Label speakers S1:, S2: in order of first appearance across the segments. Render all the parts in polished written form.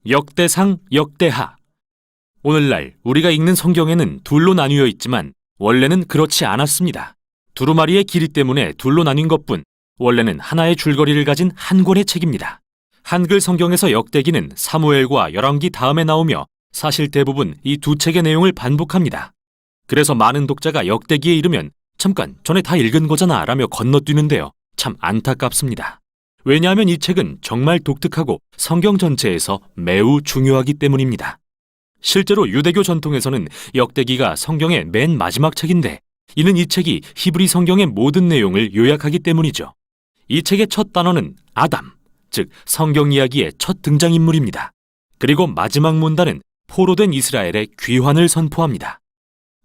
S1: 역대상, 역대하. 오늘날 우리가 읽는 성경에는 둘로 나뉘어 있지만 원래는 그렇지 않았습니다. 두루마리의 길이 때문에 둘로 나뉜 것뿐 원래는 하나의 줄거리를 가진 한 권의 책입니다. 한글 성경에서 역대기는 사무엘과 열왕기 다음에 나오며 사실 대부분 이 두 책의 내용을 반복합니다. 그래서 많은 독자가 역대기에 이르면 잠깐 전에 다 읽은 거잖아 라며 건너뛰는데요. 참 안타깝습니다. 왜냐하면 이 책은 정말 독특하고 성경 전체에서 매우 중요하기 때문입니다. 실제로 유대교 전통에서는 역대기가 성경의 맨 마지막 책인데 이는 이 책이 히브리 성경의 모든 내용을 요약하기 때문이죠. 이 책의 첫 단어는 아담, 즉 성경 이야기의 첫 등장인물입니다. 그리고 마지막 문단은 포로된 이스라엘의 귀환을 선포합니다.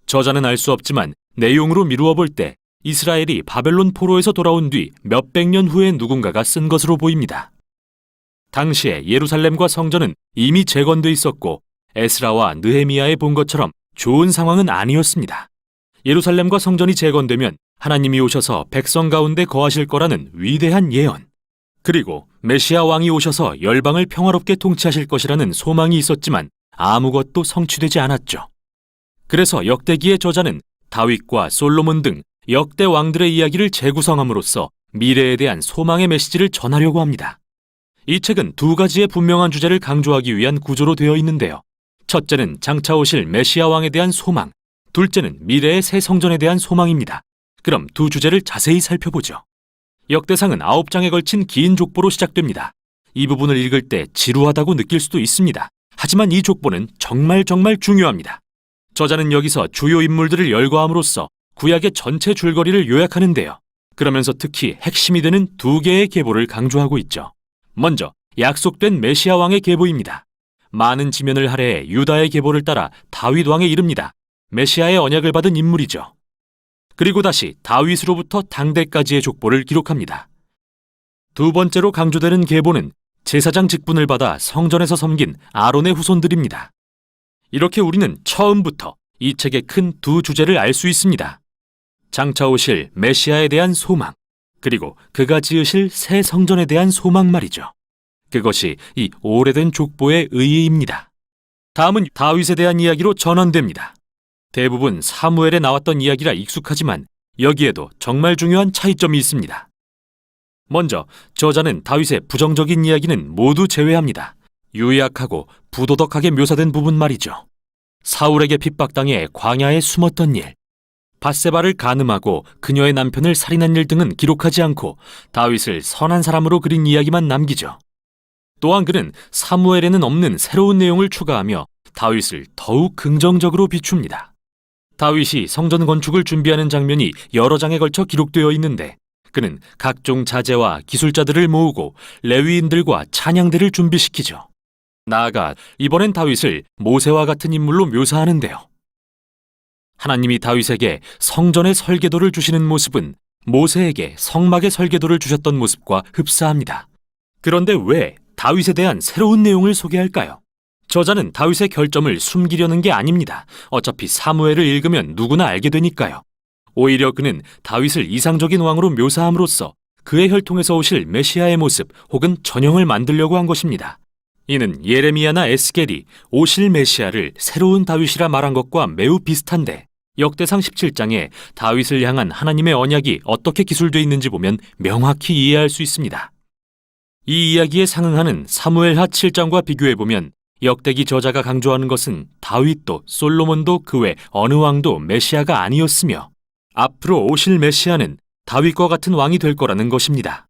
S1: 저자는 알 수 없지만 내용으로 미루어 볼 때 이스라엘이 바벨론 포로에서 돌아온 뒤 몇백 년 후에 누군가가 쓴 것으로 보입니다. 당시에 예루살렘과 성전은 이미 재건돼 있었고 에스라와 느헤미야에 본 것처럼 좋은 상황은 아니었습니다. 예루살렘과 성전이 재건되면 하나님이 오셔서 백성 가운데 거하실 거라는 위대한 예언, 그리고 메시아 왕이 오셔서 열방을 평화롭게 통치하실 것이라는 소망이 있었지만 아무것도 성취되지 않았죠. 그래서 역대기의 저자는 다윗과 솔로몬 등 역대 왕들의 이야기를 재구성함으로써 미래에 대한 소망의 메시지를 전하려고 합니다. 이 책은 두 가지의 분명한 주제를 강조하기 위한 구조로 되어 있는데요. 첫째는 장차 오실 메시아 왕에 대한 소망, 둘째는 미래의 새 성전에 대한 소망입니다. 그럼 두 주제를 자세히 살펴보죠. 역대상은 9장에 걸친 긴 족보로 시작됩니다. 이 부분을 읽을 때 지루하다고 느낄 수도 있습니다. 하지만 이 족보는 정말 중요합니다. 저자는 여기서 주요 인물들을 열거함으로써 구약의 전체 줄거리를 요약하는데요. 그러면서 특히 핵심이 되는 두 개의 계보를 강조하고 있죠. 먼저 약속된 메시아 왕의 계보입니다. 많은 지면을 할애해 유다의 계보를 따라 다윗 왕에 이릅니다. 메시아의 언약을 받은 인물이죠. 그리고 다시 다윗으로부터 당대까지의 족보를 기록합니다. 두 번째로 강조되는 계보는 제사장 직분을 받아 성전에서 섬긴 아론의 후손들입니다. 이렇게 우리는 처음부터 이 책의 큰 두 주제를 알 수 있습니다. 장차 오실 메시아에 대한 소망, 그리고 그가 지으실 새 성전에 대한 소망 말이죠. 그것이 이 오래된 족보의 의의입니다. 다음은 다윗에 대한 이야기로 전환됩니다. 대부분 사무엘에 나왔던 이야기라 익숙하지만 여기에도 정말 중요한 차이점이 있습니다. 먼저 저자는 다윗의 부정적인 이야기는 모두 제외합니다. 유약하고 부도덕하게 묘사된 부분 말이죠. 사울에게 핍박당해 광야에 숨었던 일, 밧세바를 간음하고 그녀의 남편을 살인한 일 등은 기록하지 않고 다윗을 선한 사람으로 그린 이야기만 남기죠. 또한 그는 사무엘에는 없는 새로운 내용을 추가하며 다윗을 더욱 긍정적으로 비춥니다. 다윗이 성전 건축을 준비하는 장면이 여러 장에 걸쳐 기록되어 있는데 그는 각종 자재와 기술자들을 모으고 레위인들과 찬양대를 준비시키죠. 나아가 이번엔 다윗을 모세와 같은 인물로 묘사하는데요. 하나님이 다윗에게 성전의 설계도를 주시는 모습은 모세에게 성막의 설계도를 주셨던 모습과 흡사합니다. 그런데 왜 다윗에 대한 새로운 내용을 소개할까요? 저자는 다윗의 결점을 숨기려는 게 아닙니다. 어차피 사무엘을 읽으면 누구나 알게 되니까요. 오히려 그는 다윗을 이상적인 왕으로 묘사함으로써 그의 혈통에서 오실 메시아의 모습 혹은 전형을 만들려고 한 것입니다. 이는 예레미야나 에스겔이 오실 메시아를 새로운 다윗이라 말한 것과 매우 비슷한데 역대상 17장에 다윗을 향한 하나님의 언약이 어떻게 기술되어 있는지 보면 명확히 이해할 수 있습니다. 이 이야기에 상응하는 사무엘하 7장과 비교해보면 역대기 저자가 강조하는 것은 다윗도 솔로몬도 그 외 어느 왕도 메시아가 아니었으며 앞으로 오실 메시아는 다윗과 같은 왕이 될 거라는 것입니다.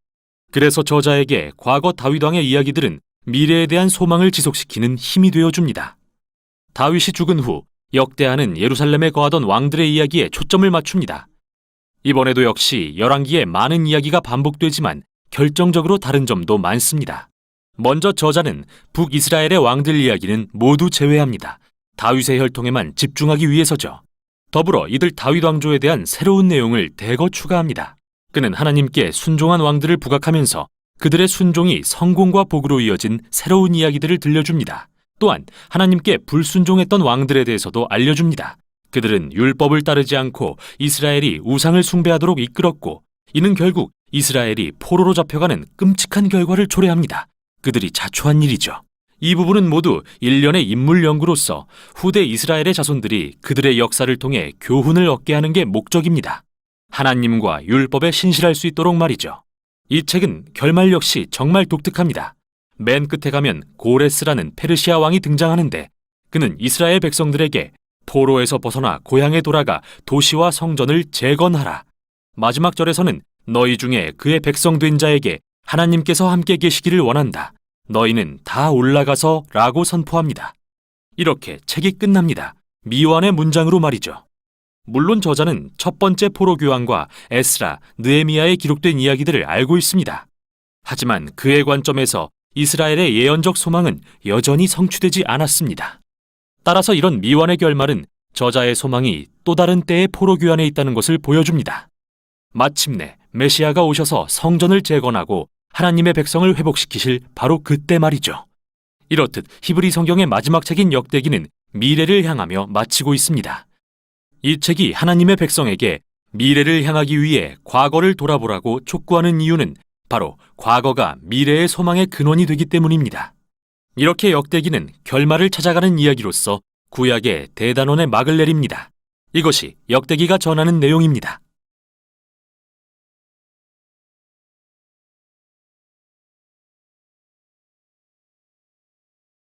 S1: 그래서 저자에게 과거 다윗 왕의 이야기들은 미래에 대한 소망을 지속시키는 힘이 되어줍니다. 다윗이 죽은 후 역대하는 예루살렘에 거하던 왕들의 이야기에 초점을 맞춥니다. 이번에도 역시 열왕기에 많은 이야기가 반복되지만 결정적으로 다른 점도 많습니다. 먼저 저자는 북이스라엘의 왕들 이야기는 모두 제외합니다. 다윗의 혈통에만 집중하기 위해서죠. 더불어 이들 다윗 왕조에 대한 새로운 내용을 대거 추가합니다. 그는 하나님께 순종한 왕들을 부각하면서 그들의 순종이 성공과 복으로 이어진 새로운 이야기들을 들려줍니다. 또한 하나님께 불순종했던 왕들에 대해서도 알려줍니다. 그들은 율법을 따르지 않고 이스라엘이 우상을 숭배하도록 이끌었고 이는 결국 이스라엘이 포로로 잡혀가는 끔찍한 결과를 초래합니다. 그들이 자초한 일이죠. 이 부분은 모두 일련의 인물 연구로서 후대 이스라엘의 자손들이 그들의 역사를 통해 교훈을 얻게 하는 게 목적입니다. 하나님과 율법에 신실할 수 있도록 말이죠. 이 책은 결말 역시 정말 독특합니다. 맨 끝에 가면 고레스라는 페르시아 왕이 등장하는데 그는 이스라엘 백성들에게 포로에서 벗어나 고향에 돌아가 도시와 성전을 재건하라. 마지막 절에서는 너희 중에 그의 백성 된 자에게 하나님께서 함께 계시기를 원한다. 너희는 다 올라가서 라고 선포합니다. 이렇게 책이 끝납니다. 미완의 문장으로 말이죠. 물론 저자는 첫 번째 포로 교환과 에스라, 느헤미야에 기록된 이야기들을 알고 있습니다. 하지만 그의 관점에서 이스라엘의 예언적 소망은 여전히 성취되지 않았습니다. 따라서 이런 미완의 결말은 저자의 소망이 또 다른 때의 포로 교환에 있다는 것을 보여줍니다. 마침내 메시아가 오셔서 성전을 재건하고 하나님의 백성을 회복시키실 바로 그때 말이죠. 이렇듯 히브리 성경의 마지막 책인 역대기는 미래를 향하며 마치고 있습니다. 이 책이 하나님의 백성에게 미래를 향하기 위해 과거를 돌아보라고 촉구하는 이유는 바로 과거가 미래의 소망의 근원이 되기 때문입니다. 이렇게 역대기는 결말을 찾아가는 이야기로서 구약의 대단원의 막을 내립니다. 이것이 역대기가 전하는 내용입니다.